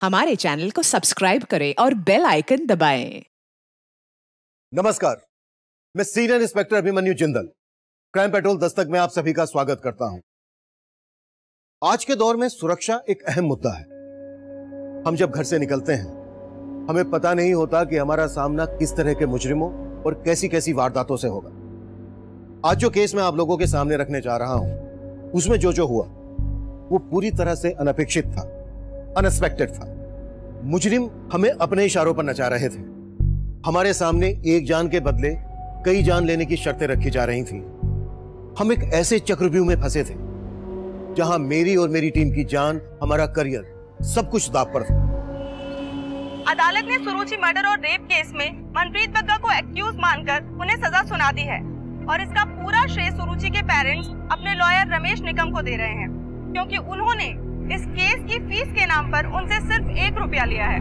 हमारे चैनल को सब्सक्राइब करें और बेल आइकन दबाएं। नमस्कार, मैं senior inspector Abhimanyu Jindal, crime petrol Dastak में आप सभी का स्वागत करता हूं। आज के दौर में सुरक्षा एक अहम मुद्दा है। हम जब घर से निकलते हैं, हमें पता नहीं होता कि हमारा सामना किस तरह के मुजरिमों और कैसी कैसी वारदातों से होगा। आज जो केस मैं आप लोगों के सामने रखने जा रहा हूं, उसमें जो हुआ वो पूरी तरह से अनपेक्षित था, अनएक्सपेक्टेड था। मुजरिम हमें अपने इशारों पर नचा रहे थे। हमारे सामने एक जान के बदले कई जान लेने की शर्तें रखी जा रही थी। हम एक ऐसे चक्रव्यूह में फंसे थे जहां मेरी और मेरी टीम की जान, हमारा करियर, सब कुछ दांव पर था। अदालत ने सुरुचि मर्डर और रेप केस में मनप्रीत बग्गा को एक्यूज मानकर उन्हें सजा सुना दी है और इसका पूरा श्रेय सुरुचि के पेरेंट्स अपने लॉयर रमेश निकम को दे रहे हैं, क्योंकि उन्होंने इस केस की फीस के नाम पर उनसे सिर्फ 1 रुपया लिया है।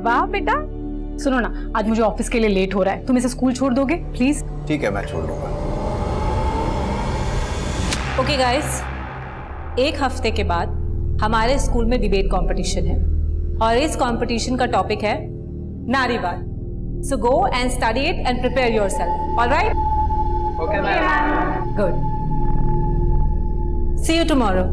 वाह बेटा, सुनो ना, आज मुझे ऑफिस के लिए लेट हो रहा है, तुम इसे स्कूल छोड़ दोगे प्लीज? ठीक है, मैं छोड़ दूंगा। ओके गाइस, 1 हफ्ते के बाद हमारे स्कूल में डिबेट कंपटीशन है और इस कंपटीशन का टॉपिक है नारीवाद। So go and study it and prepare yourself. All right? Okay ma'am. Good. See you tomorrow.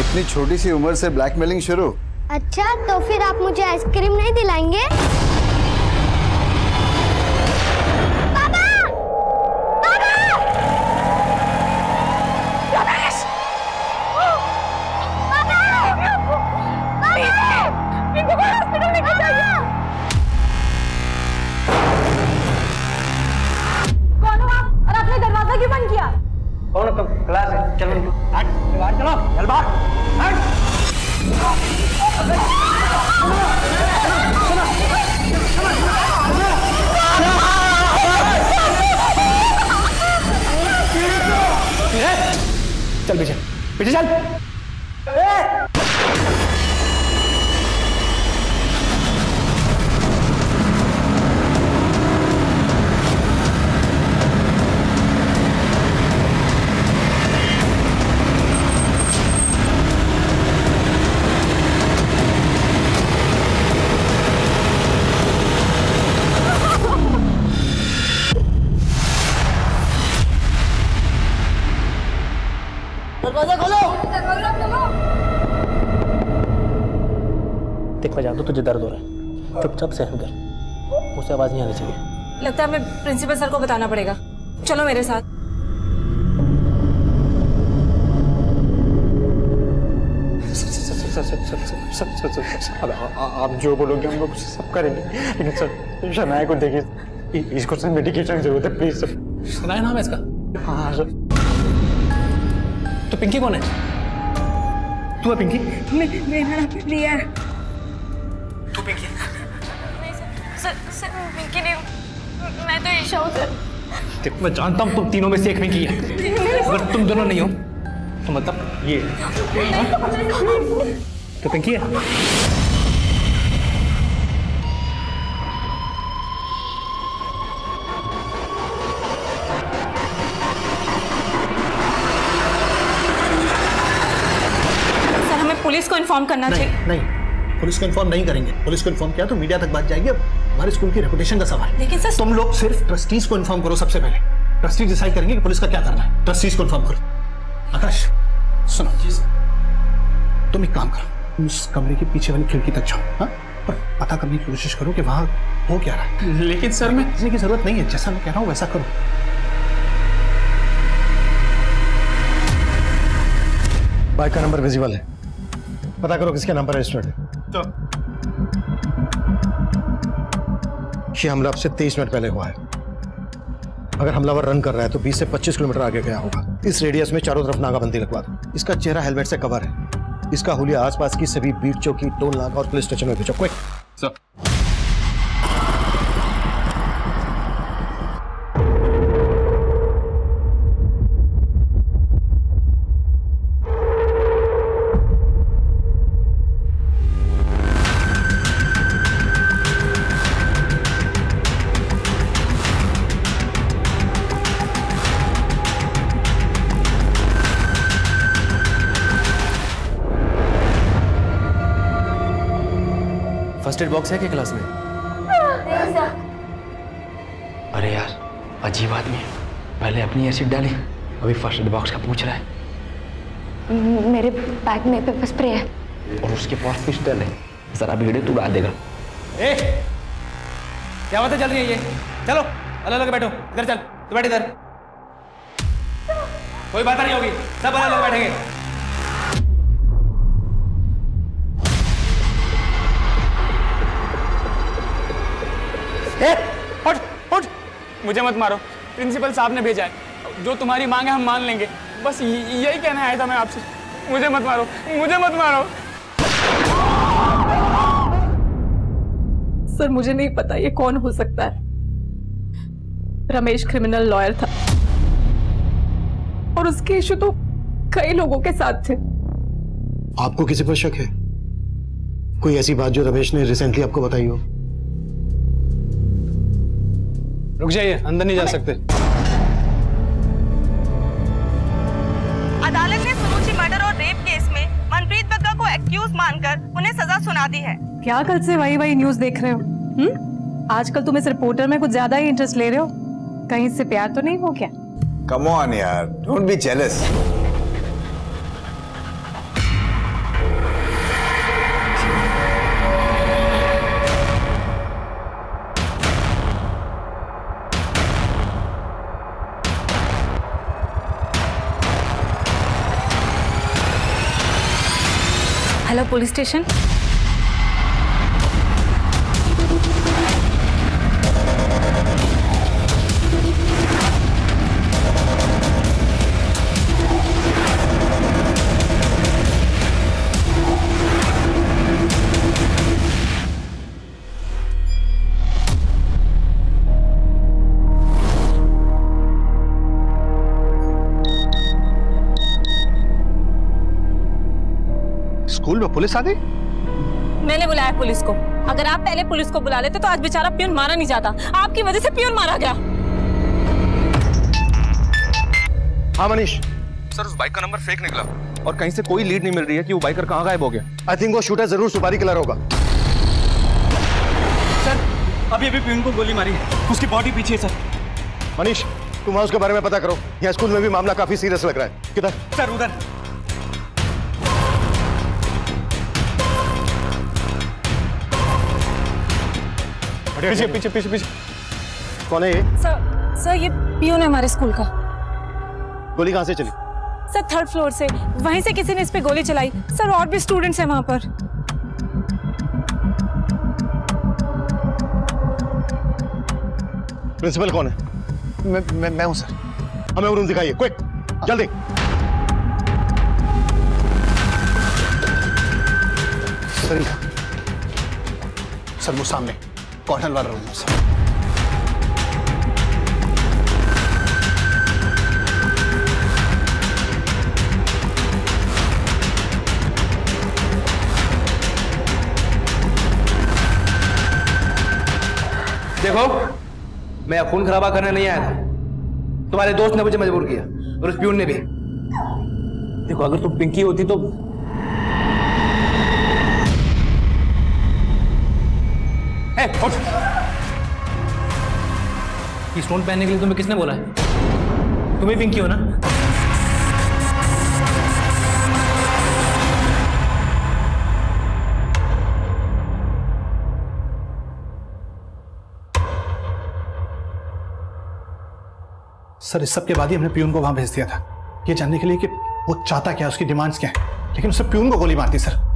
इतनी छोटी सी उम्र से ब्लैकमेलिंग शुरू? अच्छा, तो फिर आप मुझे आइसक्रीम नहीं दिलाएंगे? पापा! पापा! रमेश! पापा! इनको हॉस्पिटल लेकर जाइए। कौन हो आप और आपने दरवाजा क्यों बंद किया? कौन हो तुम? क्लास है, चलो बाहर चलो, चल बाहर। चल पीछे पीछे चल। दरवाजा खोलो। देख मैं जानता हूं तुझे दर्द हो रहा है, चुपचाप सहन कर, मुझसे आवाज नहीं आनी चाहिए। लगता है हमें प्रिंसिपल सर को बताना पड़ेगा, चलो मेरे साथ। सर आप जो बोलोगे हम लोग सब करेंगे, लेकिन सर शनाया को देखिए, इसको सर मेडिकेशन की जरूरत है, प्लीज सर। शनाया नाम है इसका? हाँ सर। तो पिंकी कौन है? तू है पिंकी? मेरा नाम रिया है। तू पिंकी? सर पिंकी नहीं हूँ, मैं तो ईशा हूँ सर। देखो मैं जानता हूँ तुम तीनों में से एक पिंकी है, अगर तुम दोनों नहीं हो तो मतलब ये तो पिंकी है। सर हमें पुलिस को इन्फॉर्म करना चाहिए। नहीं, पुलिस को इन्फॉर्म नहीं करेंगे। पुलिस को इन्फॉर्म किया तो मीडिया तक बात जाएगी। अब हमारे स्कूल की रेपुटेशन का सवाल है। लेकिन सर तुम लोग सिर्फ ट्रस्टीज को इन्फॉर्म करो। सबसे पहले ट्रस्टी डिसाइड करेंगे कि पुलिस का क्या करना है। ट्रस्टीज को इन्फॉर्म करो। आकाश सुनो जी, तुम एक काम करो, तुम उस कमरे के पीछे वाली खिड़की तक जाओ, हाँ, और पता करने की कोशिश करो कि वहां हो क्या रहा है। लेकिन सर मैं किसी की जरूरत नहीं है, जैसा मैं कह रहा हूं वैसा करो। बाइक का नंबर विजिबल है, पता करो किसके नाम पर रजिस्टर्ड है। तो ये हमला अब से 23 मिनट पहले हुआ है। अगर हमलावर रन कर रहा है तो 20 से 25 किलोमीटर आगे गया होगा। इस रेडियस में चारों तरफ नाकाबंदी लगवा दो। इसका चेहरा हेलमेट से कवर है। इसका हुलिया आसपास की सभी बीट चौकी, टोल नाका और पुलिस स्टेशन में भेजो। Quick sir. First aid box है क्या क्लास में? अरे यार अजीब आदमी है, पहले अपनी एसिड डाली, अभी फर्स्ट एड बॉक्स का पूछ रहा है। मेरे बैग में पेपर स्प्रे है और उसके पास पिस्टल है, जरा भीड़े तो उड़ा देगा। ए, क्या बातें चल रही है ये? चलो अलग अलग बैठो। इधर चल, तू बैठ इधर। कोई बात नहीं होगी, सब अलग अलग बैठेंगे। हट हट, मुझे मत मारो, प्रिंसिपल साहब ने भेजा है, जो तुम्हारी मांग है हम मान लेंगे, बस यही कहने आया था मैं आपसे। मुझे मत मारो, मुझे मत मारो। सर मुझे नहीं पता ये कौन हो सकता है। रमेश क्रिमिनल लॉयर था और उसके इशू तो कई लोगों के साथ थे। आपको किसी पर शक है? कोई ऐसी बात जो रमेश ने रिसेंटली आपको बताई हो? रुक जाइए, अंदर नहीं जा सकते। अदालत ने सुरुचि मर्डर और रेप केस में मनप्रीत बग्गा को एक्यूज मानकर उन्हें सजा सुना दी है। क्या कल से वही न्यूज देख रहे हो? आजकल तुम इस रिपोर्टर में कुछ ज्यादा ही इंटरेस्ट ले रहे हो। कहीं से प्यार तो नहीं हो क्या? कम ऑन यार, don't be jealous. Hello police station. School में पुलिस आ गई? मैंने बुलाया पुलिस को। अगर आप पहले पुलिस को बुला लेते तो आज बेचारा पियून मारा नहीं जाता। आपकी वजह से पियून मारा गया। हाँ मनीष। सर उस बाइक का नंबर फेक निकला और कहीं से कोई लीड नहीं मिल रही है कि वो बाइकर कहाँ गायब हो गया। आई थिंक वो शूटर जरूर सुपारी किलर होगा। सर अभी पियून को गोली मारी है, उसकी बॉडी पीछे है सर। मनीष तुम उसके बारे में पता करो। यहाँ स्कूल में भी मामला काफी सीरियस लग रहा है। किधर? सर उधर। पीछे पीछे पीछे पीछे। कौन है ये? सर ये पियून है हमारे स्कूल का। गोली कहाँ से चली? सर 3rd फ्लोर से, वहीं से किसी ने इस पे गोली चलाई सर, और भी स्टूडेंट्स हैं वहां पर। प्रिंसिपल कौन है? मैं हूं सर। हमें वो रूम दिखाइए, क्विक, जल्दी। सर वो सामने कॉर्नर वाला रूम है सर। देखो, मैं खून खराबा करने नहीं आया था। तुम्हारे दोस्त ने मुझे मजबूर किया और उस प्यून ने भी। देखो, अगर तुम पिंकी होती तो उठ। ये स्टोन पहनने के लिए तुम्हें किसने बोला है? तुम ही पिंकी हो ना? सर इस सब के बाद ही हमने प्यून को वहां भेज दिया था, ये जानने के लिए कि वो चाहता क्या, उसकी डिमांड्स क्या है, लेकिन उसने प्यून को गोली मार दी सर।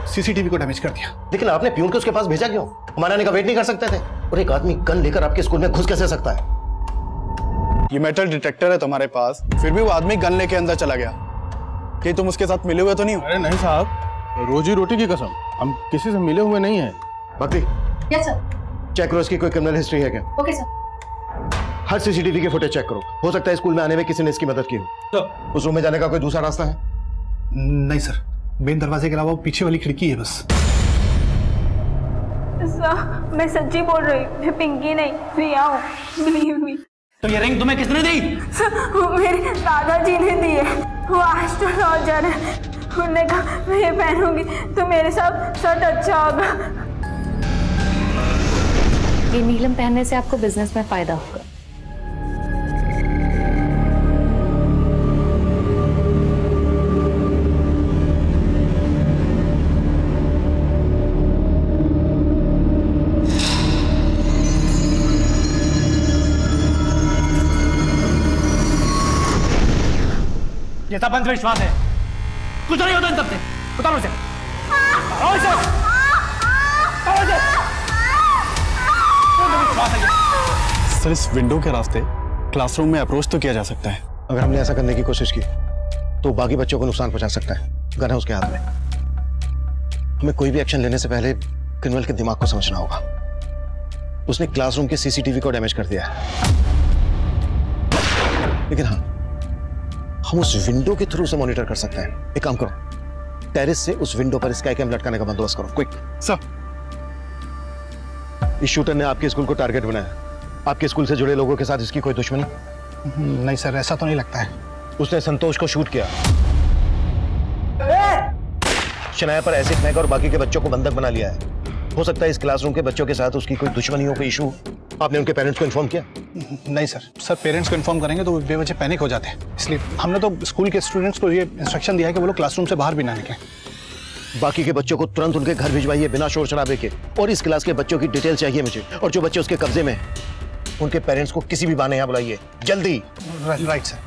सीसीटीवी को डैमेज कर दिया। लेकिन आपने प्यून को उसके पास भेजा क्यों? हमारे आने का वेट नहीं कर सकते थे? और एक आदमी गन लेकर आपके स्कूल में घुस कैसे सकता है? ये मेटल डिटेक्टर है तुम्हारे पास, फिर भी वो आदमी गन लेके अंदर चला गया। कि तुम उसके साथ मिले हुए तो नहीं हो? अरे नहीं साहब, रोजी रोटी की कसम, हम किसी से मिले हुए नहीं हैं। भक्ति, यस सर। चेक करो इसकी कोई क्रिमिनल हिस्ट्री है क्या? Okay sir. हर सीसीटीवी की फुटेज चेक करो, हो सकता है स्कूल में आने में किसी ने इसकी मदद की हो। तो उस रूम में जाने का कोई दूसरा रास्ता है? नहीं सर, मेन दरवाजे के अलावा वो पीछे वाली खिड़की है बस। सर मैं सच्ची बोल रही हूँ, मैं पिंकी नहीं प्रिया हूँ, बिलीव मी। तो ये रिंग तुम्हें किसने दी? सर मेरे दादाजी ने दी है, वो एस्ट्रोलॉजर है, उन्होंने कहा मैं ये पहनूंगी तो मेरे साथ सच अच्छा होगा। ये नीलम पहनने से आपको बिजनेस में फायदा होगा। ये सब अंधविश्वास है, कुछ नहीं होता इन सबसे। उतारो इसे, उतारो इसे, उतारो इसे। सर इस विंडो के रास्ते क्लासरूम में अप्रोच तो किया जा सकता है। अगर हमने ऐसा करने की कोशिश की तो बाकी बच्चों को नुकसान पहुंचा सकता है। गन है उसके हाथ में। हमें कोई भी एक्शन लेने से पहले क्रिमिनल के दिमाग को समझना होगा। उसने क्लासरूम के सीसीटीवी को डैमेज कर दिया है, लेकिन हाँ, हम उस विंडो के थ्रू से मॉनिटर कर सकते हैं। एक काम करो, टेरेस से उस विंडो पर स्काई कैम लटकाने का बंदोबस्त करो, क्विक। सर इस शूटर ने आपके स्कूल को टारगेट बनाया। आपके स्कूल से जुड़े लोगों के साथ इसकी कोई दुश्मनी? नहीं सर, ऐसा तो नहीं लगता है। उसने संतोष को शूट किया, शनाया पर एसिड फेंका और बाकी के बच्चों को बंधक बना लिया है। हो सकता है इस क्लासरूम के बच्चों के साथ उसकी कोई दुश्मनी हो, कोई इशू। आपने उनके पेरेंट्स को इन्फॉर्म किया? नहीं सर, पेरेंट्स को इन्फॉर्म करेंगे तो वो बेवजह पैनिक हो जाते हैं, इसलिए हमने तो स्कूल के स्टूडेंट्स को ये इंस्ट्रक्शन दिया है कि वो लोग क्लासरूम से बाहर भी ना निकलें। बाकी के बच्चों को तुरंत उनके घर भिजवाइए बिना शोर शराबे के, और इस क्लास के बच्चों की डिटेल चाहिए मुझे, और जो बच्चे उसके कब्जे में हैं उनके पेरेंट्स को किसी भी बहाने यहाँ बुलाइए, जल्दी। Right sir.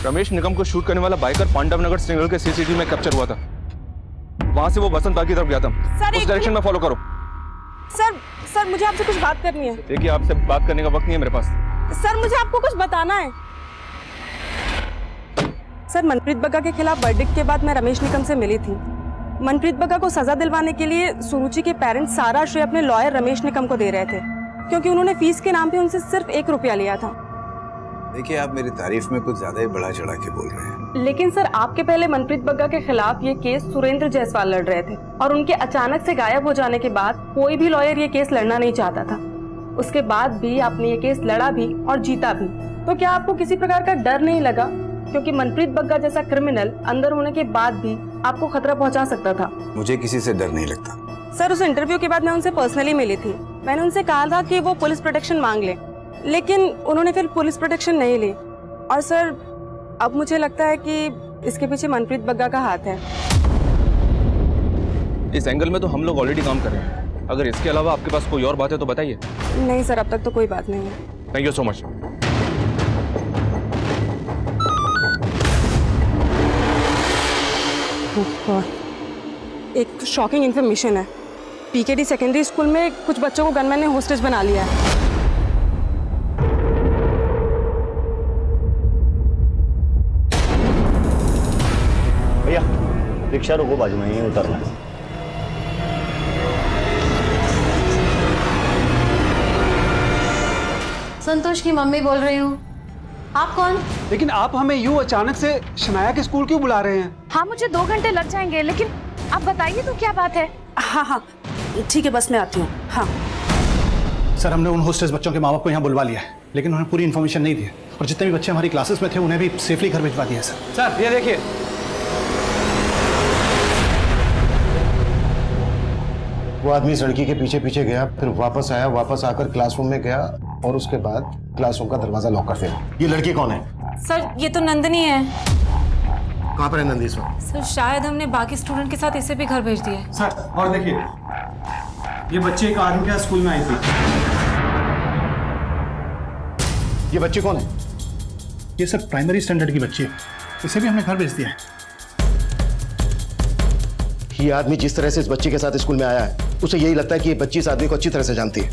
रमेश निगम को शूट करने वाला बाइकर पांडव नगर सिग्नल के सीसीटीवी में कैप्चर हुआ था। वहां से वो बसंत पार्क की तरफ गया था। उस डायरेक्शन में फॉलो करो। सर मुझे आपसे कुछ बात करनी है। देखिए, आपसे बात करने का वक्त नहीं है मेरे पास। सर मुझे आपको कुछ बताना है। सर मनप्रीत बग्गा के खिलाफ वर्डिक्ट के बाद मैं रमेश निकम से मिली थी। मनप्रीत बग्गा को सजा दिलवाने के लिए सुरुचि के पेरेंट्स सारा श्रेय अपने लॉयर रमेश निकम को दे रहे थे, क्योंकि उन्होंने फीस के नाम पे उनसे सिर्फ 1 रुपया लिया था। देखिए, आप मेरी तारीफ में कुछ ज्यादा ही बड़ा चढ़ा के बोल रहे हैं। लेकिन सर आपके पहले मनप्रीत बग्गा के खिलाफ ये केस सुरेंद्र जायसवाल लड़ रहे थे, और उनके अचानक से गायब हो जाने के बाद कोई भी लॉयर ये केस लड़ना नहीं चाहता था। उसके बाद भी आपने ये केस लड़ा भी और जीता भी, तो क्या आपको किसी प्रकार का डर नहीं लगा? क्योंकि मनप्रीत बग्गा जैसा क्रिमिनल अंदर होने के बाद भी आपको खतरा पहुंचा सकता था। मुझे किसी से डर नहीं लगता। सर उस इंटरव्यू के बाद मैं उनसे पर्सनली मिली थी। मैंने उनसे कहा था कि वो पुलिस प्रोटेक्शन मांग ले, लेकिन उन्होंने फिर पुलिस प्रोटेक्शन नहीं ली। और सर अब मुझे लगता है कि इसके पीछे मनप्रीत बग्गा का हाथ है। इस एंगल में तो हम लोग ऑलरेडी काम कर रहे हैं। अगर इसके अलावा आपके पास कोई और बात है तो बताइए। नहीं सर, अब तक तो कोई बात नहीं है। Thank you so much. एक शॉकिंग इन्फॉर्मेशन है। पीकेडी सेकेंडरी स्कूल में कुछ बच्चों को गनमैन ने होस्टेज बना लिया है। भैया रिक्शा रोको, बाजू में ही उतरना है। संतोष की मम्मी बोल रही हूँ। आप कौन? लेकिन आप हमें यूं अचानक से शनाया के स्कूल क्यों बुला रहे हैं? हाँ, मुझे 2 घंटे लग जाएंगे, लेकिन आप बताइए तो क्या बात है। हाँ, ठीक है, बस मैं आती हूँ। हाँ सर, हमने उन होस्टेस बच्चों के माँ बाप को यहाँ बुलवा लिया है, लेकिन उन्हें पूरी इन्फॉर्मेशन नहीं दी है, और जितने भी बच्चे हमारी क्लासेस में थे उन्हें भी सेफली घर भिजवा दिया सर। सर ये देखिए, वो आदमी इस लड़की के पीछे पीछे गया, फिर वापस आया, वापस आकर क्लासरूम में गया और उसके बाद क्लासरूम का दरवाजा लॉक कर दिया। ये लड़की कौन है? सर ये तो नंदनी है। कहाँ पर है नंदी इस वक्त? सर शायद हमने बाकी स्टूडेंट के साथ इसे भी घर भेज दिया है। सर और देखिए, ये बच्चे एक आदमी के स्कूल में आई थी। ये बच्चे कौन है? ये सर प्राइमरी स्टैंडर्ड की बच्ची है, इसे भी हमने घर भेज दिया है। ये आदमी जिस तरह से इस बच्ची के साथ स्कूल में आया है, उसे यही लगता है कि ये बच्ची इस आदमी को अच्छी तरह से जानती है।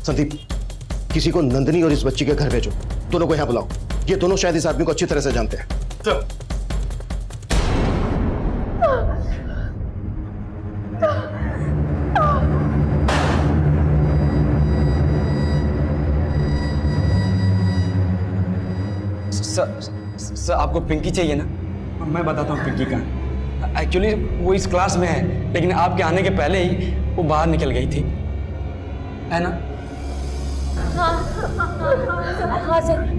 संदीप, किसी को नंदनी और इस बच्ची के घर भेजो, दोनों को यहां बुलाओ। ये दोनों शायद इस आदमी को अच्छी तरह से जानते हैं। सर आपको पिंकी चाहिए ना? मैं बताता हूँ पिंकी का। एक्चुअली वो इस क्लास में है, लेकिन आपके आने के पहले ही वो बाहर निकल गई थी, है ना? हाँ सर।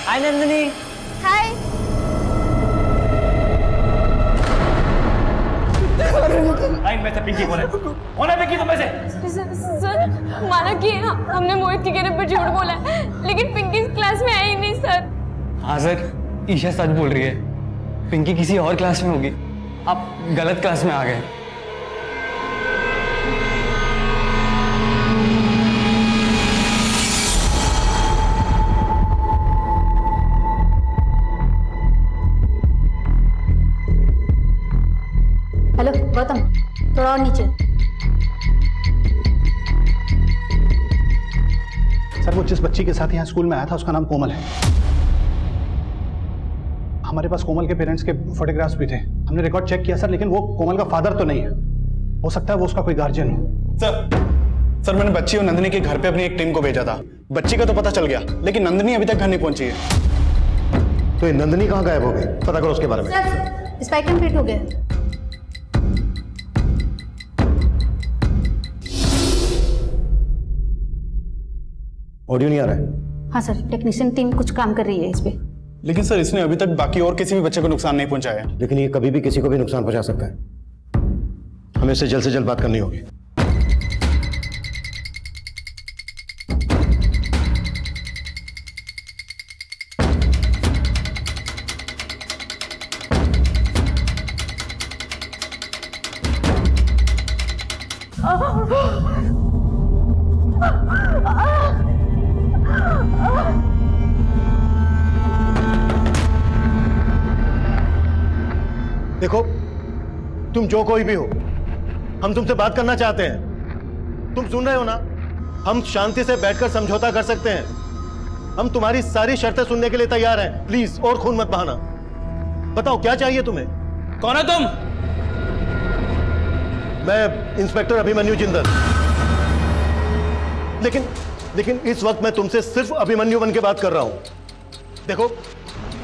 हाय नंदिनी। हाय। में से पिंकी बोले, कौन है पिंकी तुम में से? सर माना कि हमने मोहित के कहने पर झूठ बोला है, लेकिन पिंकी इस क्लास में आई नहीं सर। हाँ सर, ईशा सच बोल रही है, पिंकी किसी और क्लास में होगी, आप गलत क्लास में आ गए। हेलो गौतम, थोड़ा और नीचे। सर वो जिस बच्ची के साथ यहाँ स्कूल में आया था उसका नाम कोमल है। हमारे पास कोमल के पेरेंट्स के फोटोग्राफ्स भी थे, हमने रिकॉर्ड चेक किया सर, लेकिन वो कोमल का फादर तो नहीं है, हो सकता है वो उसका कोई गार्जियन हो। सर मैंने बच्ची और नंदिनी के घर पे अपनी एक टीम को भेजा था, बच्ची का तो पता चल गया, लेकिन नंदिनी अभी तक घर नहीं पहुंची है। तो ये नंदिनी कहाँ गायब हो गई, पता करो उसके बारे में। सर स्पाइक कंप्लीट हो गया। ऑडियो नहीं आ रहा है? हाँ सर, टेक्नीशियन टीम कुछ काम कर रही है इस पे। लेकिन सर इसने अभी तक बाकी और किसी भी बच्चे को नुकसान नहीं पहुंचाया। लेकिन ये कभी भी किसी को भी नुकसान पहुंचा सकता है, हमें इससे जल्द से जल्द बात करनी होगी। देखो, तुम जो कोई भी हो, हम तुमसे बात करना चाहते हैं। तुम सुन रहे हो ना? हम शांति से बैठकर समझौता कर सकते हैं। हम तुम्हारी सारी शर्तें सुनने के लिए तैयार हैं। प्लीज और खून मत बहाना। बताओ क्या चाहिए तुम्हें? कौन है तुम? मैं इंस्पेक्टर अभिमन्यु जिंदल। लेकिन इस वक्त मैं तुमसे सिर्फ अभिमन्यु बन के बात कर रहा हूं। देखो,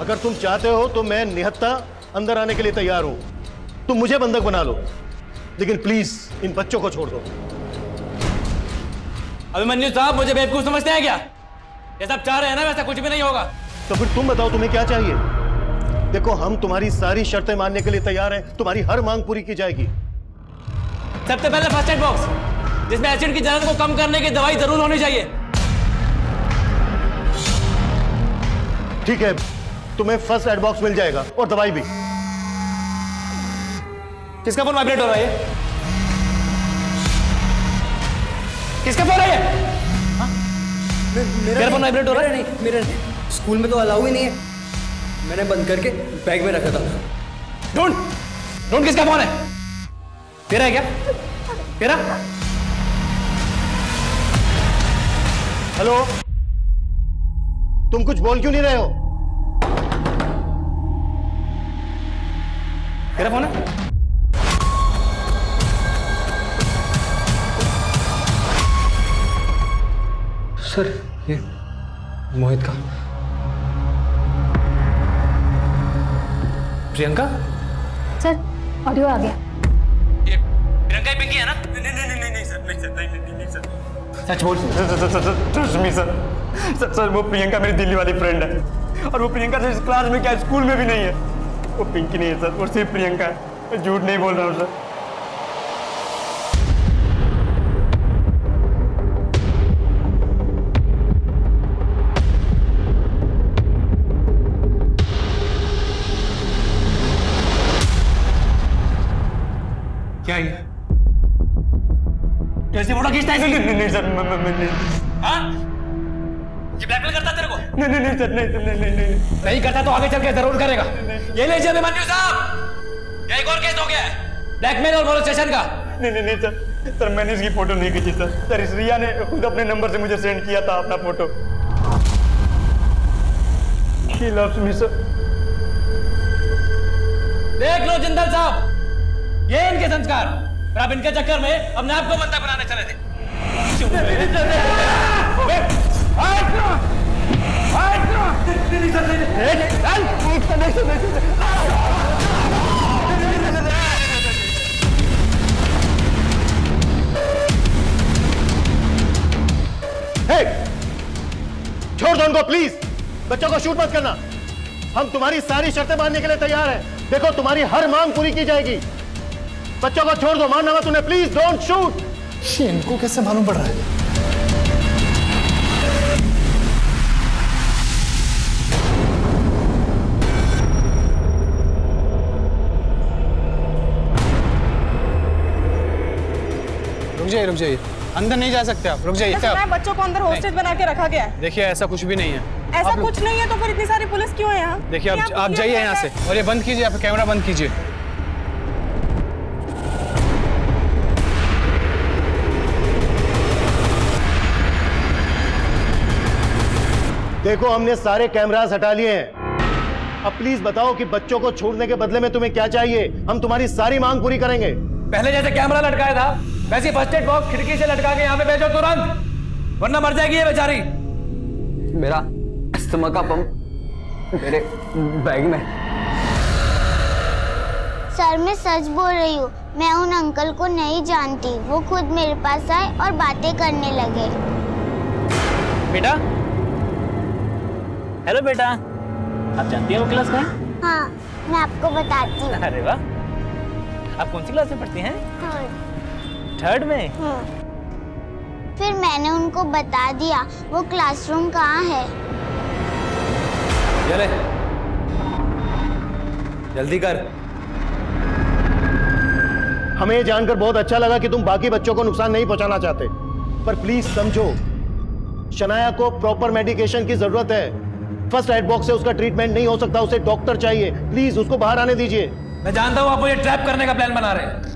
अगर तुम चाहते हो तो मैं निहत्था अंदर आने के लिए तैयार हूं। तुम मुझे बंधक बना लो, लेकिन प्लीज इन बच्चों को छोड़ दो। अभिमन्यु साहब, मुझे बेवकूफ समझते हैं क्या? ये सब चाह रहे हैं ना, वैसा कुछ भी नहीं होगा। तो फिर तुम बताओ तुम्हें क्या चाहिए? देखो, हम तुम्हारी सारी शर्तें मानने के लिए तैयार हैं, तुम्हारी हर मांग पूरी की जाएगी, सबसे पहले फर्स्ट एड बॉक्स, जिसमें एसिड की जलन को कम करने की दवाई जरूर होनी चाहिए। ठीक है, तुम्हें फर्स्ट एड बॉक्स मिल जाएगा और दवाई भी। किसका फोन वाइब्रेट हो रहा है? किसका फोन है ये? मेरा फोन वाइब्रेट हो रहा है? नहीं, मेरा नहीं। स्कूल में तो अलाउ ही नहीं है, मैंने बंद करके बैग में रखा था। ढूंढ किसका फोन है? तेरा है क्या? तेरा? हेलो, तुम कुछ बोल क्यों नहीं रहे हो? तेरा फोन है? सर, ये मोहित का। प्रियंका? सर, ऑडियो आ गया। ये प्रियंका ही पिंकी है ना? नहीं सर, नहीं सर। सच बोल। सर, वो प्रियंका मेरी दिल्ली वाली फ्रेंड है, और वो प्रियंका तो इस क्लास में क्या स्कूल में भी नहीं है। वो पिंकी नहीं है सर, वो सिर्फ प्रियंका है। मैं झूठ नहीं बोल रहा हूँ सर। क्या ये? कैसे फोटो खींचता है? नहीं सर, हाँ? ये ब्लैकमेल करता तेरे को? नहीं सर, नहीं करता तो आगे चल के जरूर करेगा। ये लीजिए अभिमन्यु साहब, ये एक और केस हो गया है, ब्लैकमेल और मोलेस्टेशन का। नहीं सर, मैंने इसकी फोटो नहीं खींची सर। इस रिया ने खुद अपने नंबर से मुझे सेंड किया था अपना photo. She loves me sir। देख लो जिंदल साहब, ये इनके संस्कार, और आप इनके चक्कर में अपने आप को मंदा बनाने चले थे। छोड़ दो उनको प्लीज, बच्चों को शूट मत करना। हम तुम्हारी सारी शर्तें मानने के लिए तैयार हैं। देखो, तुम्हारी हर मांग पूरी की जाएगी। बच्चों को छोड़ दो, मानना मत उन्हें, प्लीज डोंट शूट। इनको कैसे मालूम पड़ रहा है? रुक जाइए, अंदर नहीं जा सकते आप, रुक जाइए। बच्चों को अंदर हॉस्टेज बना के रखा गया है। देखिए, ऐसा कुछ भी नहीं है। ऐसा कुछ नहीं है तो फिर इतनी सारी पुलिस क्यों है यहाँ? देखिए, आप जाइए यहाँ से, और ये बंद कीजिए, आप कैमरा बंद कीजिए। देखो, हमने सारे कैमरास हटा लिए हैं। अब प्लीज बताओ कि बच्चों को छोड़ने के बदले में तुम्हें क्या चाहिए। हम तुम्हारी सारी मांग पूरी करेंगे। पहले जैसे कैमरा लटकाया था, वैसे फर्स्ट एड बॉक्स खिड़की से लटका के यहाँ पे भेजो तुरंत, वरना मर जाएगी ये बेचारी। मेरा अस्थमा का पंप मेरे बैग में। सर, मैं सच बोल रही हूँ, मैं उन अंकल को नहीं जानती। वो खुद मेरे पास आए और बातें करने लगे। बेटा, हेलो बेटा, आप जानती हैं वो क्लास कहाँ? हाँ, मैं आपको बताती हूँ। अरे वाह, आप कौन सी क्लास में पढ़ती हैं? थर्ड में? फिर मैंने उनको बता दिया वो क्लासरूम कहाँ है। चले, जल्दी कर। हमें ये जानकर बहुत अच्छा लगा कि तुम बाकी बच्चों को नुकसान नहीं पहुंचाना चाहते, पर प्लीज समझो, शनाया को प्रॉपर मेडिकेशन की जरूरत है। फर्स्ट एड बॉक्स से उसका ट्रीटमेंट नहीं हो सकता, उसे डॉक्टर चाहिए। प्लीज उसको बाहर आने दीजिए। मैं जानता हूँ आप मुझे ट्रैप करने का प्लान बना रहे हैं।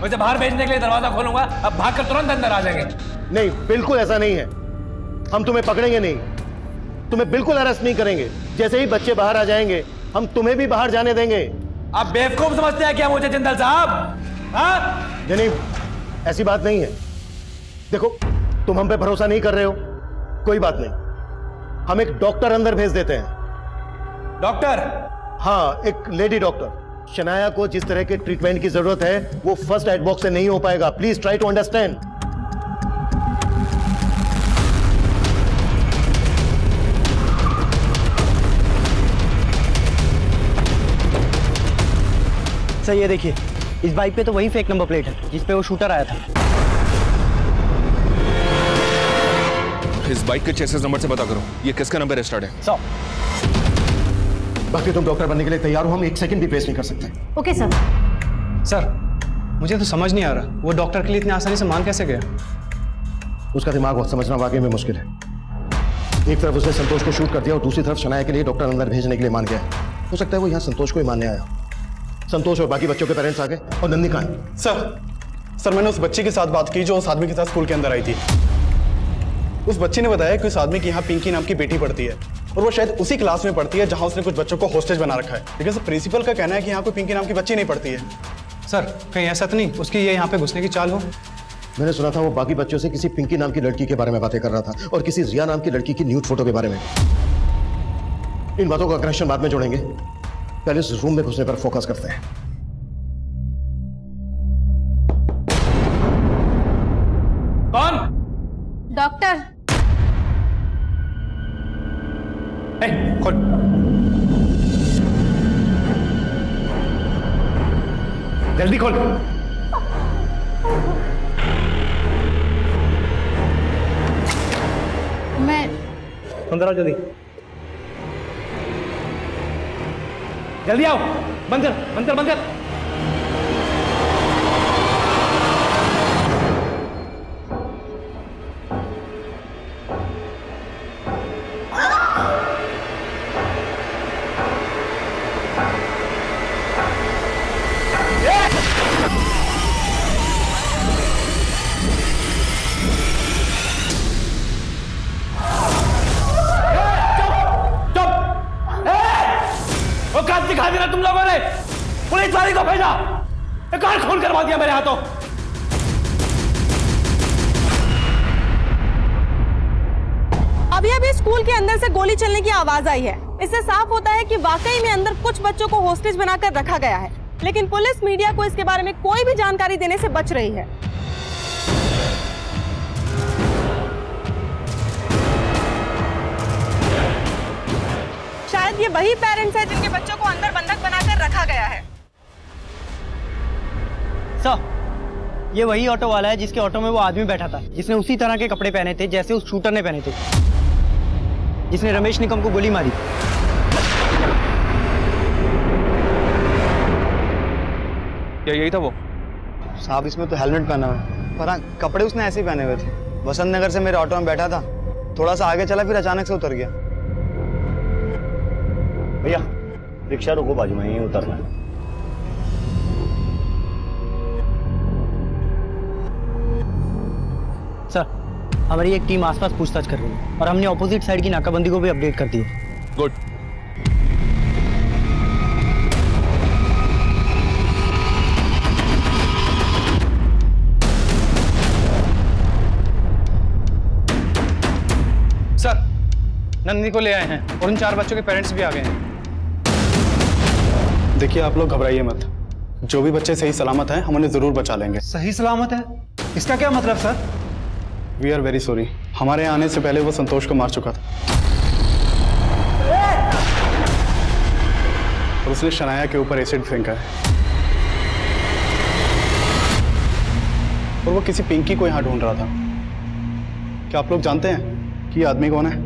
वैसे बाहर भेजने के लिए दरवाजा खोलूंगा, अब भागकर तुरंत अंदर आ जाएंगे। नहीं, बिल्कुल ऐसा नहीं है। हम तुम्हें पकड़ेंगे नहीं, तुम्हें बिल्कुल अरेस्ट नहीं करेंगे। जैसे ही बच्चे बाहर आ जाएंगे, हम तुम्हें भी बाहर जाने देंगे। आप बेवकूफ समझते हैं क्या मुझे जिंदल साहब? हाँ? नहीं, ऐसी बात नहीं है। देखो, तुम हम पे भरोसा नहीं कर रहे हो, कोई बात नहीं, हम एक डॉक्टर अंदर भेज देते हैं। डॉक्टर? हाँ, एक लेडी डॉक्टर। शनाया को जिस तरह के ट्रीटमेंट की जरूरत है वो फर्स्ट एड बॉक्स से नहीं हो पाएगा। Please try to understand. Sir, ये देखिए, इस बाइक पे तो वही फेक नंबर प्लेट है जिस पे वो शूटर आया था। इस बाइक के चेसिस नंबर से पता करो ये किसका नंबर रजिस्टर्ड है। 100। बाकी तुम डॉक्टर बनने के लिए तैयार हो, हम 1 सेकंड भी पेश नहीं कर सकते। Okay sir. सर मुझे तो समझ नहीं आ रहा वो डॉक्टर के लिए इतनी आसानी से मान कैसे गया। उसका दिमाग बहुत समझना वाकई में मुश्किल है। एक तरफ उसने संतोष को शूट कर दिया और दूसरी तरफ शनाया के लिए डॉक्टर अंदर भेजने के लिए मान गया। हो सकता है वो यहाँ संतोष को ही मानने आया। संतोष और बाकी बच्चों के पेरेंट्स आ गए और नंदी कहाँ है? सर मैंने उस बच्ची के साथ बात की जो उस आदमी के साथ स्कूल के अंदर आई थी। उस बच्ची ने बताया कि उस आदमी की यहाँ पिंकी नाम की बेटी पढ़ती है और वो शायद उसी क्लास में पढ़ती है जहाँ उसने कुछ बच्चों को हॉस्टेज बना रखा है। लेकिन प्रिंसिपल का कहना है कि यहाँ कोई पिंकी नाम की बच्ची नहीं पढ़ती है। सर कहीं ऐसा तो नहीं उसकी ये यहाँ पे घुसने की चाल हो? मैंने सुना था वो बाकी बच्चों से किसी पिंकी नाम की लड़की के बारे में बातें कर रहा था और किसी रिया नाम की लड़की की न्यूड फोटो के बारे में। इन बातों का कनेक्शन बाद में जोड़ेंगे, पहले इस रूम में घुसने पर फोकस करते हैं। कौन? डॉक्टर। खोल। जल्दी खोल। मैं अंदर आओ जल्दी। जल्दी आओ। बंद कर बंद कर बंद कर। दिखा दिया तुम लोगों ने, पुलिस वाले को भेजा, कार खून करवा दिया मेरे हाथों। अभी अभी स्कूल के अंदर से गोली चलने की आवाज आई है। इससे साफ होता है कि वाकई में अंदर कुछ बच्चों को होस्टेज बनाकर रखा गया है, लेकिन पुलिस मीडिया को इसके बारे में कोई भी जानकारी देने से बच रही है। शायद ये वही पेरेंट्स हैं जिनके बच्चों को अंदर बंधक बनाकर रखा गया है। सर ये वही ऑटो वाला है जिसके ऑटो में वो आदमी बैठा था, जिसने उसी तरह के कपड़े पहने थे जैसे उस शूटर ने पहने थे, जिसने रमेश निकम को गोली मारी। क्या यही था वो? साहब इसमें तो हेलमेट पहना हुआ है, पर हाँ कपड़े उसने ऐसे ही पहने हुए थे। वसंत नगर से मेरे ऑटो में बैठा था, थोड़ा सा आगे चला फिर अचानक से उतर गया। भैया रिक्शा रोको, बाजू में ही उतरना है। सर हमारी एक टीम आसपास पूछताछ कर रही है और हमने ऑपोजिट साइड की नाकाबंदी को भी अपडेट कर दी है। गुड। सर नंदिनी को ले आए हैं और उन 4 बच्चों के पेरेंट्स भी आ गए हैं। देखिए आप लोग घबराइए मत, जो भी बच्चे सही सलामत हैं हम उन्हें जरूर बचा लेंगे। सही सलामत है? इसका क्या मतलब sir? We are very sorry, हमारे यहाँ आने से पहले वो संतोष को मार चुका था और उसने शनाया के ऊपर एसिड फेंका है और वो किसी पिंकी को यहाँ ढूंढ रहा था। क्या आप लोग जानते हैं कि ये आदमी कौन है?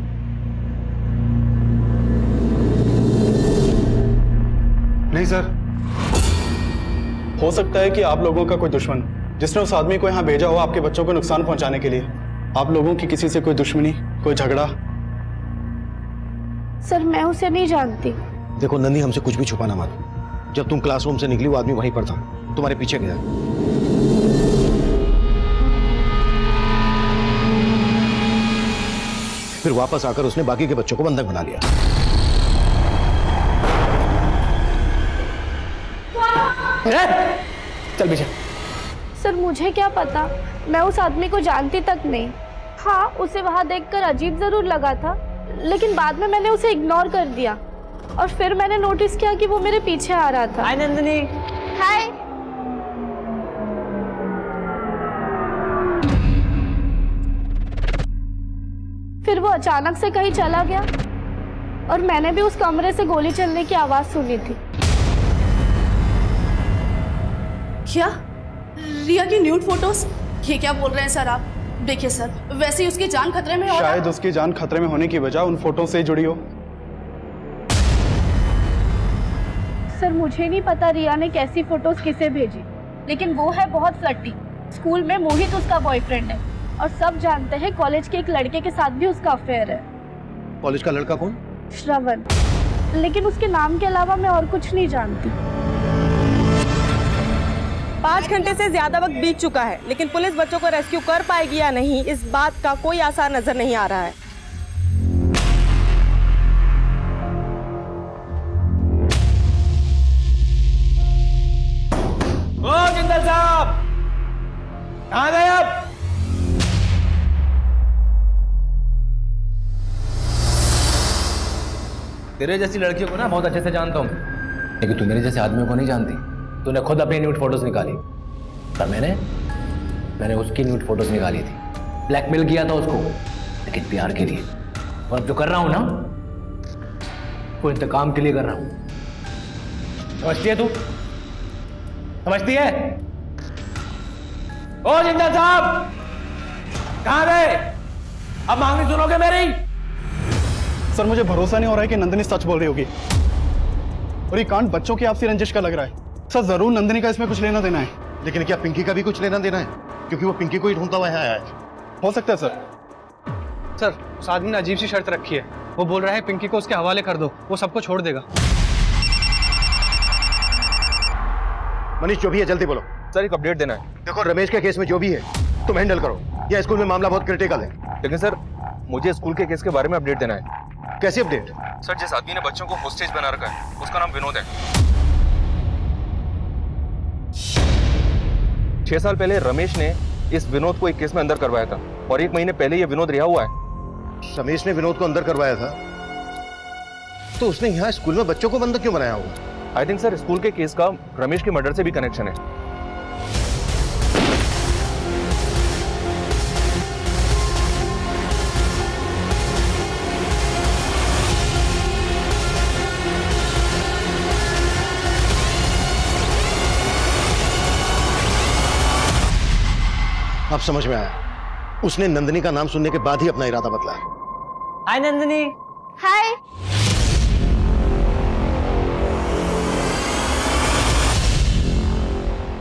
नहीं सर। हो सकता है कि आप लोगों का कोई दुश्मन जिसने उस आदमी को यहाँ भेजा हो आपके बच्चों को नुकसान पहुंचाने के लिए। आप लोगों की किसी से कोई दुश्मनी, कोई झगड़ा? सर मैं उसे नहीं जानती। देखो नंदी, हमसे कुछ भी छुपाना मत। जब तुम क्लासरूम से निकली वो आदमी वहीं पर था, तुम्हारे पीछे गया। फिर वापस आकर उसने बाकी के बच्चों को बंधक बना लिया। चल पीछे। सर मुझे क्या पता, मैं उस आदमी को जानती तक नहीं। हाँ उसे वहां देखकर अजीब जरूर लगा था, लेकिन बाद में मैंने उसे इग्नोर कर दिया और फिर मैंने नोटिस किया कि वो मेरे पीछे आ रहा था। हाय नंदिनी। हाय। फिर वो अचानक से कहीं चला गया और मैंने भी उस कमरे से गोली चलने की आवाज सुनी थी। क्या? रिया की न्यूड फोटोज? ये क्या बोल रहे हैं सर आप? देखिए सर, वैसे ही उसकी जान खतरे में हो। शायद उसकी जान खतरे में होने की वजह उन फोटो से जुड़ी हो। सर मुझे नहीं पता रिया ने कैसी फोटोज किसे भेजी, लेकिन वो है बहुत फ्लर्टी। स्कूल में मोहित उसका बॉयफ्रेंड है और सब जानते हैं कॉलेज के एक लड़के के साथ भी उसका अफेयर है। कॉलेज का लड़का कौन? श्रवण, लेकिन उसके नाम के अलावा मैं और कुछ नहीं जानती। 5 घंटे से ज्यादा वक्त बीत चुका है, लेकिन पुलिस बच्चों को रेस्क्यू कर पाएगी या नहीं, इस बात का कोई आसार नजर नहीं आ रहा है। ओ जिंदल साहब, कहाँ गए आप? तेरे जैसी लड़कियों को ना बहुत अच्छे से जानता हूँ, लेकिन तू मेरे जैसे आदमियों को नहीं जानती। तूने खुद अपनी न्यूड फोटोज निकाली, पर मैंने उसकी न्यूड फोटोज निकाली थी। ब्लैकमेल किया था उसको, लेकिन प्यार के लिए। और अब जो कर रहा हूं ना, वो इंतकाम के लिए कर रहा हूं। समझती है तू? समझती है? ओ जिंदल साहब, कहां गए? अब मांगनी सुनोगे मेरी? सर मुझे भरोसा नहीं हो रहा है कि नंदिनी सच बोल रही होगी, और ये कांड बच्चों की आपसी रंजिश का लग रहा है। सर जरूर नंदिनी का इसमें कुछ लेना देना है। लेकिन क्या पिंकी का भी कुछ लेना देना है? क्योंकि वो पिंकी को ही ढूंढता हुआ यहाँ आया है। हो सकता है सर। सर उस आदमी ने अजीब सी शर्त रखी है। वो बोल रहा है पिंकी को उसके हवाले कर दो, वो सबको छोड़ देगा। मनीष जो भी है जल्दी बोलो। सर एक अपडेट देना है। देखो रमेश के केस में जो भी है तुम हैंडल करो, या स्कूल में मामला बहुत क्रिटिकल है। लेकिन सर मुझे स्कूल के केस के बारे में अपडेट देना है। कैसी अपडेट? सर जिस आदमी ने बच्चों को होस्टेज बना रखा है उसका नाम विनोद है। 6 साल पहले रमेश ने इस विनोद को एक केस में अंदर करवाया था, और 1 महीने पहले ये विनोद रिहा हुआ है। रमेश ने विनोद को अंदर करवाया था, तो उसने यहाँ स्कूल में बच्चों को बंद क्यों बनाया होगा? आई थिंक सर स्कूल के केस का रमेश के मर्डर से भी कनेक्शन है। अब समझ में आया, उसने नंदिनी का नाम सुनने के बाद ही अपना इरादा बदला है। हाय नंदिनी। हाय।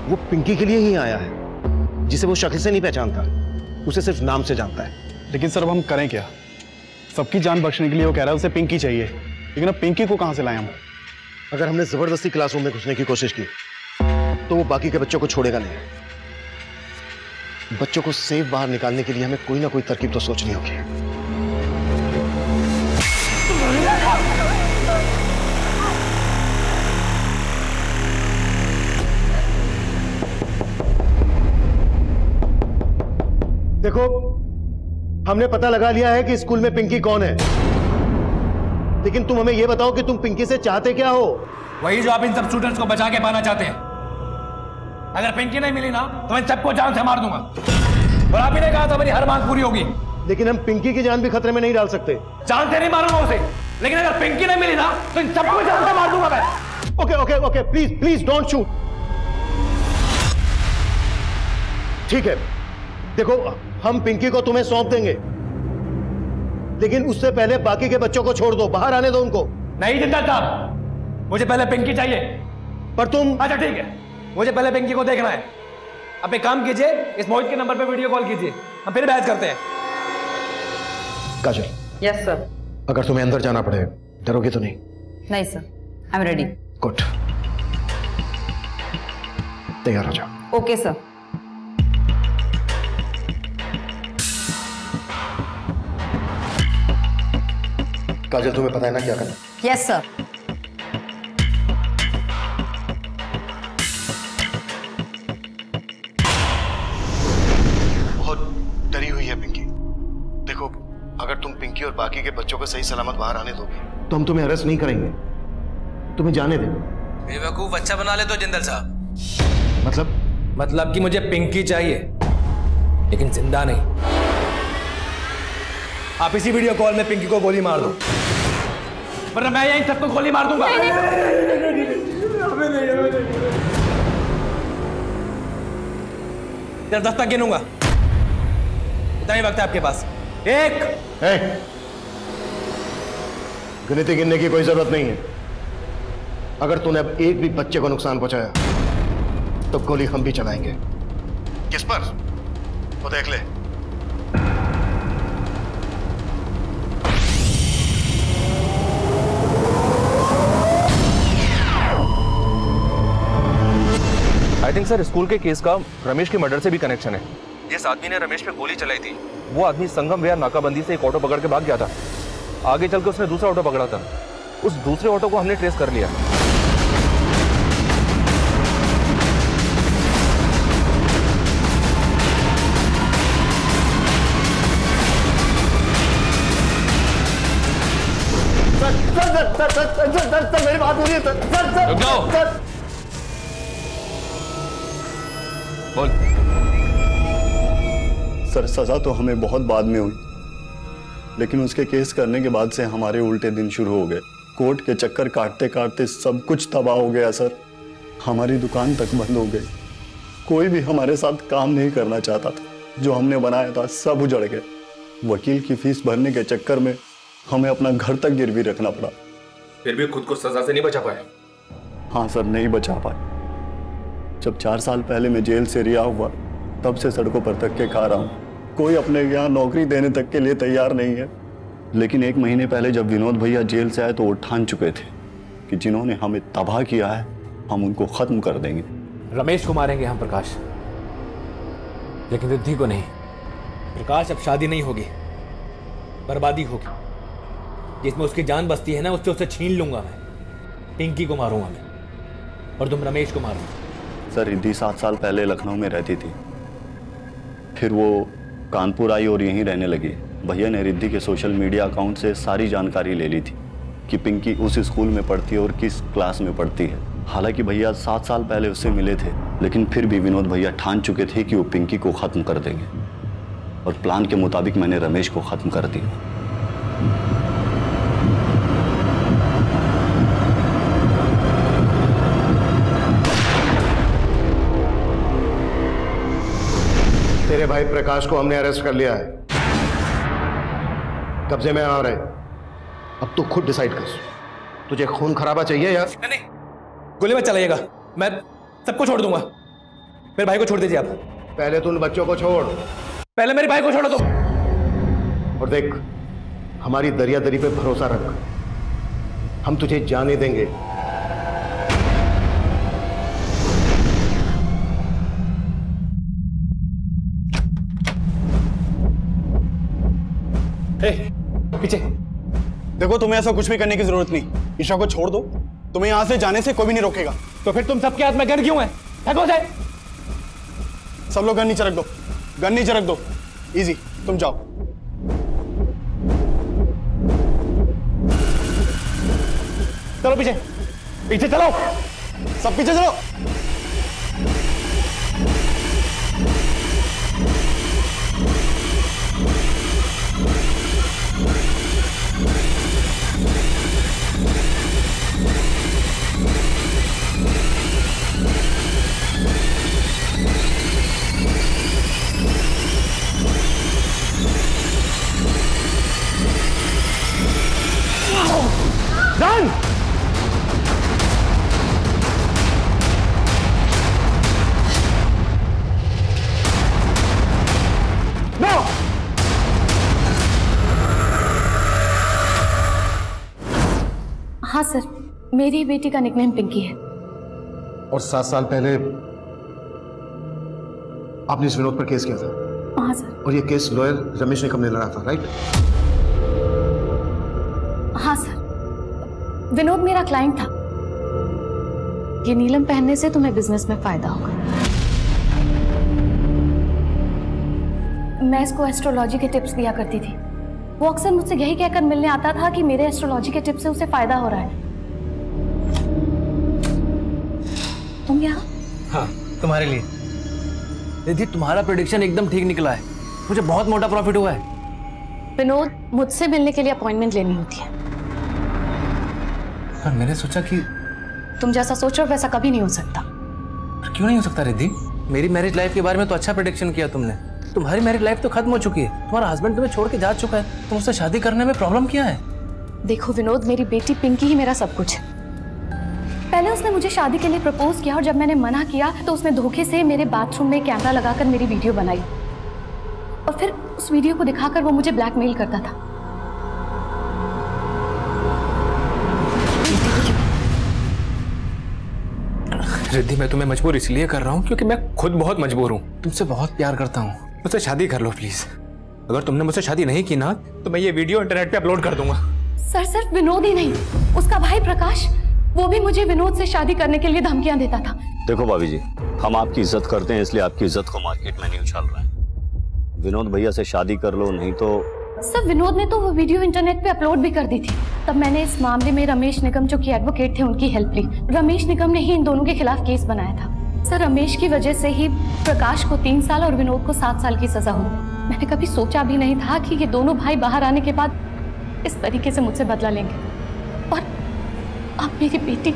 वो पिंकी के लिए ही आया है, जिसे वो शक्ल से नहीं पहचानता, उसे सिर्फ नाम से जानता है। लेकिन सर अब हम करें क्या? सबकी जान बख्शने के लिए वो कह रहा है उसे पिंकी चाहिए, लेकिन अब पिंकी को कहां से लाएं हम? अगर हमने जबरदस्ती क्लासरूम में घुसने की कोशिश की तो वो बाकी के बच्चों को छोड़ेगा नहीं। बच्चों को सेफ बाहर निकालने के लिए हमें कोई ना कोई तरकीब तो सोचनी होगी। देखो हमने पता लगा लिया है कि स्कूल में पिंकी कौन है, लेकिन तुम हमें यह बताओ कि तुम पिंकी से चाहते क्या हो? वही जो आप इन सब स्टूडेंट्स को बचा के पाना चाहते हैं। अगर पिंकी नहीं मिली ना तो मैं सबको जान से मार दूंगा, और आप ही ने कहा था मेरी हर मांग पूरी होगी। लेकिन हम पिंकी की जान भी खतरे में नहीं डाल सकते। जान से नहीं मारूंगा उसे, लेकिन अगर पिंकी नहीं मिली ना तो इन सबको जान से मार दूंगा मैं। Okay okay okay, please please don't shoot. ठीक है, देखो हम पिंकी को तुम्हें सौंप देंगे, लेकिन उससे पहले बाकी के बच्चों को छोड़ दो, बाहर आने दो उनको। नहीं जिंदा साहब, मुझे पहले पिंकी चाहिए। पर तुम? अच्छा ठीक है, मुझे पहले पिंकी को देखना है। अब एक काम कीजिए, इस मोहित के नंबर पे वीडियो कॉल कीजिए, हम फिर बहस करते हैं। काजल। Yes sir. अगर तुम्हें अंदर जाना पड़े डरोगे तो नहीं? नहीं sir, I am ready. Good, तैयार हो जाओ। Okay sir. काजल तुम्हें पता है ना क्या करना? Yes sir. डरी हुई है पिंकी। देखो अगर तुम पिंकी और बाकी के बच्चों को सही सलामत बाहर आने दोगे तो हम तुम्हें अरेस्ट नहीं करेंगे, तुम्हें जाने दें। बेवकूफ अच्छा बना ले तो जिंदल साहब। मतलब कि मुझे पिंकी चाहिए, लेकिन जिंदा नहीं। आप इसी वीडियो कॉल में पिंकी को गोली मार दो, वरना मैं यहीं सबको गोली मार दूंगा। सिर्फ 10 तक गिनूंगा, इतना ही वक्त है आपके पास। 1। गिनती गिनने की कोई जरूरत नहीं है। अगर तूने अब एक भी बच्चे को नुकसान पहुंचाया तो गोली हम भी चलाएंगे। किस पर? वो देख ले। आई थिंक सर स्कूल के केस का रमेश के मर्डर से भी कनेक्शन है। जिस आदमी ने रमेश पे गोली चलाई थी वो आदमी संगम विहार नाकाबंदी से एक ऑटो पकड़ के भाग गया था। आगे चल के उसने दूसरा ऑटो पकड़ा था। उस दूसरे ऑटो को हमने ट्रेस कर लिया। सर मेरी बात हो रही है सर। रुक जाओ। बोल। सर सजा तो हमें बहुत बाद में हुई, लेकिन उसके केस करने के बाद से हमारे उल्टे दिन शुरू हो गए। कोर्ट के चक्कर काटते काटते सब कुछ तबाह हो गया सर। हमारी दुकान तक बंद हो गई। कोई भी हमारे साथ काम नहीं करना चाहता था। जो हमने बनाया था सब उजड़ गए। वकील की फीस भरने के चक्कर में हमें अपना घर तक गिरवी रखना पड़ा। फिर भी खुद को सजा से नहीं बचा पाए? हाँ सर, नहीं बचा पाए। जब 4 साल पहले मैं जेल से रिहा हुआ तब से सड़कों पर धक्के खा रहा हूँ। कोई अपने यहाँ नौकरी देने तक के लिए तैयार नहीं है। लेकिन 1 महीने पहले जब विनोद भैया जेल से आए तो वो ठान चुके थे कि जिन्होंने हमें तबाह किया है हम उनको खत्म कर देंगे। रमेश को मारेंगे हम प्रकाश, लेकिन रिद्धि को नहीं। प्रकाश अब शादी नहीं होगी, बर्बादी होगी। जिसमें उसकी जान बसती है ना उससे उसे छीन लूंगा मैं। पिंकी को मारूंगा मैं और तुम रमेश को मारूंगा। सर रिद्धि 7 साल पहले लखनऊ में रहती थी, फिर वो कानपुर आई और यहीं रहने लगी। भैया ने रिद्धि के सोशल मीडिया अकाउंट से सारी जानकारी ले ली थी कि पिंकी उस स्कूल में पढ़ती है और किस क्लास में पढ़ती है। हालांकि भैया 7 साल पहले उससे मिले थे, लेकिन फिर भी विनोद भैया ठान चुके थे कि वो पिंकी को खत्म कर देंगे और प्लान के मुताबिक मैंने रमेश को खत्म कर दिया। तेरे भाई प्रकाश को हमने अरेस्ट कर लिया है, कब्जे में आ रहे। अब तू खुद डिसाइड कर, तुझे खून खराबा चाहिए या नहीं? गोली मत चलाइएगा, मैं सबको छोड़ दूंगा। मेरे भाई को छोड़ दीजिए आप। पहले तू उन बच्चों को छोड़। पहले मेरे भाई को छोड़ो तुम। और देख, हमारी दरियादरी पे भरोसा रख, हम तुझे जाने देंगे। पीछे देखो, तुम्हें ऐसा कुछ भी करने की जरूरत नहीं। ईशा को छोड़ दो, तुम्हें यहां से जाने से कोई भी नहीं रोकेगा। तो फिर तुम सबके हाथ में गन क्यों है? फेंको जाए। सब लोग गन नीचे रख दो, गन नीचे रख दो। इजी, तुम जाओ। चलो पीछे, पीछे चलो, सब पीछे चलो। Done! No! हाँ सर, मेरी बेटी का निकनेम पिंकी है। और 7 साल पहले आपने इस विनोद पर केस किया था। हाँ सर। और ये केस लॉयर रमेश निकम ने लड़ा था, राइट? हाँ सर, विनोद मेरा क्लाइंट था। ये नीलम पहनने से तुम्हें बिजनेस में फायदा होगा। मैं इसको एस्ट्रोलॉजी के टिप्स दिया करती थी। वो अक्सर मुझसे यही कहकर मिलने आता था कि मेरे एस्ट्रोलॉजी के टिप्स से उसे फायदा हो रहा है। तुम यहाँ? हाँ, तुम्हारे लिए। दीदी, तुम्हारा प्रेडिक्शन एकदम ठीक निकला है। मुझे बहुत मोटा प्रॉफिट हुआ है। विनोद, मुझसे मिलने के लिए अपॉइंटमेंट लेनी होती है। पर मैंने सोचा कि तुम जैसा सोच रहे हो वैसा कभी नहीं हो सकता। क्यों नहीं हो सकता रिद्धि? मेरी मैरिज लाइफ के बारे में तो अच्छा प्रेडिक्शन किया तुमने। तुम्हारी मैरिज लाइफ तो खत्म हो चुकी है, तुम्हारा हस्बैंड तुम्हें छोड़ के जा चुका है, तुम उससे शादी करने में प्रॉब्लम क्या है? देखो विनोद, मेरी बेटी पिंकी ही मेरा सब कुछ है। पहले उसने मुझे शादी के लिए प्रपोज किया और जब मैंने मना किया तो उसने धोखे से मेरे बाथरूम में कैमरा लगाकर मेरी वीडियो बनाई और फिर उस वीडियो को दिखाकर वो मुझे ब्लैकमेल करता था। रिद्धि, मैं तुम्हें मजबूर इसलिए कर रहा हूँ क्योंकि मैं खुद बहुत मजबूर हूँ। तुमसे बहुत प्यार करता हूँ, मुझसे शादी कर लो प्लीज। अगर तुमने मुझसे शादी नहीं की ना तो मैं ये वीडियो इंटरनेट पे अपलोड कर दूंगा। सर सिर्फ विनोद ही नहीं, उसका भाई प्रकाश, वो भी मुझे विनोद से शादी करने के लिए धमकियां देता था। देखो भाभी जी, हम आपकी इज्जत करते हैं इसलिए आपकी इज्जत को मार्केट में नहीं उछाल रहे हैं। विनोद भैया से शादी कर लो, नहीं तो। सर विनोद ने तो वो वीडियो इंटरनेट पे अपलोड भी कर दी थी। तब मैंने इस मामले में रमेश निगम जो कि एडवोकेट थे उनकी हेल्प ली। रमेश निगम ने ही इन दोनों के खिलाफ केस बनाया था। सर रमेश की वजह से ही प्रकाश को 3 साल और विनोद को 7 साल की सजा हुई। मैंने कभी सोचा भी नहीं था कि ये दोनों भाई बाहर आने के बाद इस तरीके से मुझसे बदला लेंगे। और अब मेरी बेटी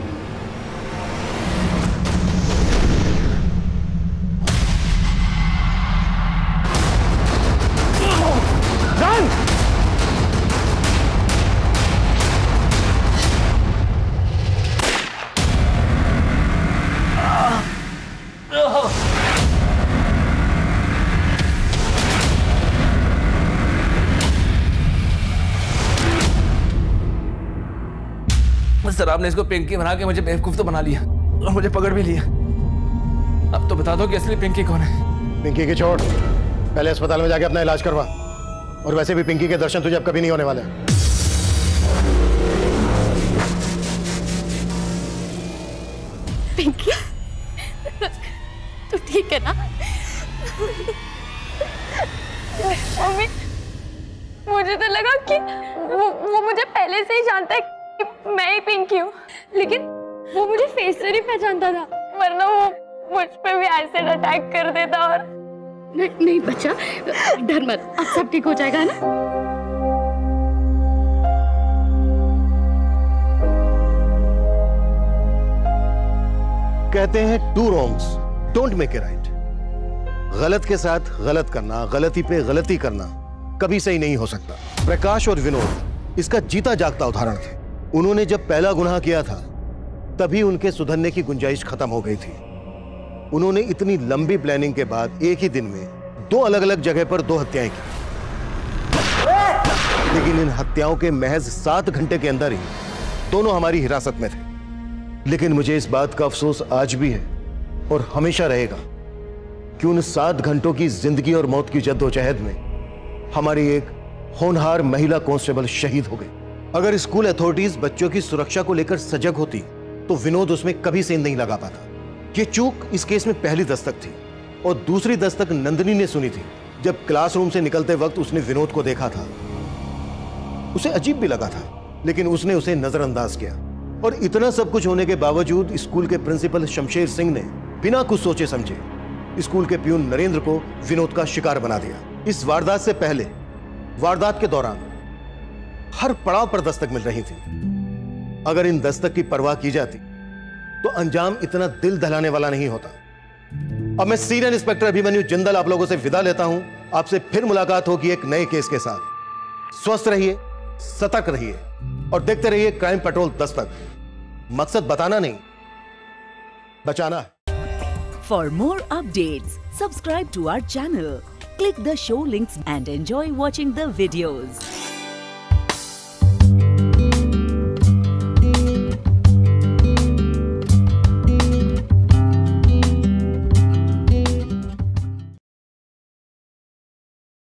सर आपने इसको पिंकी बना के मुझे बेवकूफ तो बना लिया और मुझे पकड़ भी लिया। अब तो बता दो कि असली पिंकी कौन है। पिंकी की छोड़, पहले अस्पताल में जाके अपना इलाज करवा। और वैसे भी पिंकी के दर्शन तुझे अब कभी नहीं होने वाले। पिंकी, तू ठीक है ना? मम्मी, मुझे तो लगा कि वो मुझे पहले से ही जानता है मैं ही पिंकी हूँ, लेकिन वो मुझे फेस से नहीं पहचानता था, वरना वो मुझ पे भी एसिड अटैक कर देता। और नहीं बच्चा, डर मत, अब सब ठीक हो जाएगा ना। कहते हैं 2 wrongs don't make a right। गलत के साथ गलत करना, गलती पे गलती करना कभी सही नहीं हो सकता। प्रकाश और विनोद इसका जीता जागता उदाहरण थे। उन्होंने जब पहला गुनाह किया था तभी उनके सुधरने की गुंजाइश खत्म हो गई थी। उन्होंने इतनी लंबी प्लानिंग के बाद एक ही दिन में 2 अलग अलग जगह पर 2 हत्याएं की, लेकिन इन हत्याओं के महज 7 घंटे के अंदर ही दोनों हमारी हिरासत में थे। लेकिन मुझे इस बात का अफसोस आज भी है और हमेशा रहेगा कि उन 7 घंटों की जिंदगी और मौत की जद्दोजहद में हमारी एक होनहार महिला कांस्टेबल शहीद हो गई। अगर स्कूल अथॉरिटीज बच्चों की सुरक्षा को लेकर सजग होती तो विनोद उसमें कभी सेंध नहीं लगा पाता। ये चूक इस केस में पहली दस्तक थी और दूसरी दस्तक नंदिनी ने सुनी थी जब क्लासरूम से निकलते वक्त उसने विनोद को देखा था। उसे अजीब भी लगा था, लेकिन उसने उसे नजरअंदाज किया। और इतना सब कुछ होने के बावजूद स्कूल के प्रिंसिपल शमशेर सिंह ने बिना कुछ सोचे समझे स्कूल के प्यून नरेंद्र को विनोद का शिकार बना दिया। इस वारदात से पहले, वारदात के दौरान हर पड़ाव पर दस्तक मिल रही थी। अगर इन दस्तक की परवाह की जाती तो अंजाम इतना दिल दहलाने वाला नहीं होता। अब मैं सीनियर इंस्पेक्टर अभिमन्यु जिंदल आप लोगों से विदा लेता हूं। आपसे फिर मुलाकात होगी एक नए केस के साथ। स्वस्थ रहिए, सतर्क रहिए और देखते रहिए क्राइम पेट्रोल दस्तक। मकसद बताना नहीं, बचाना है। For more updates subscribe to our channel, click the show links and enjoy watching the videos.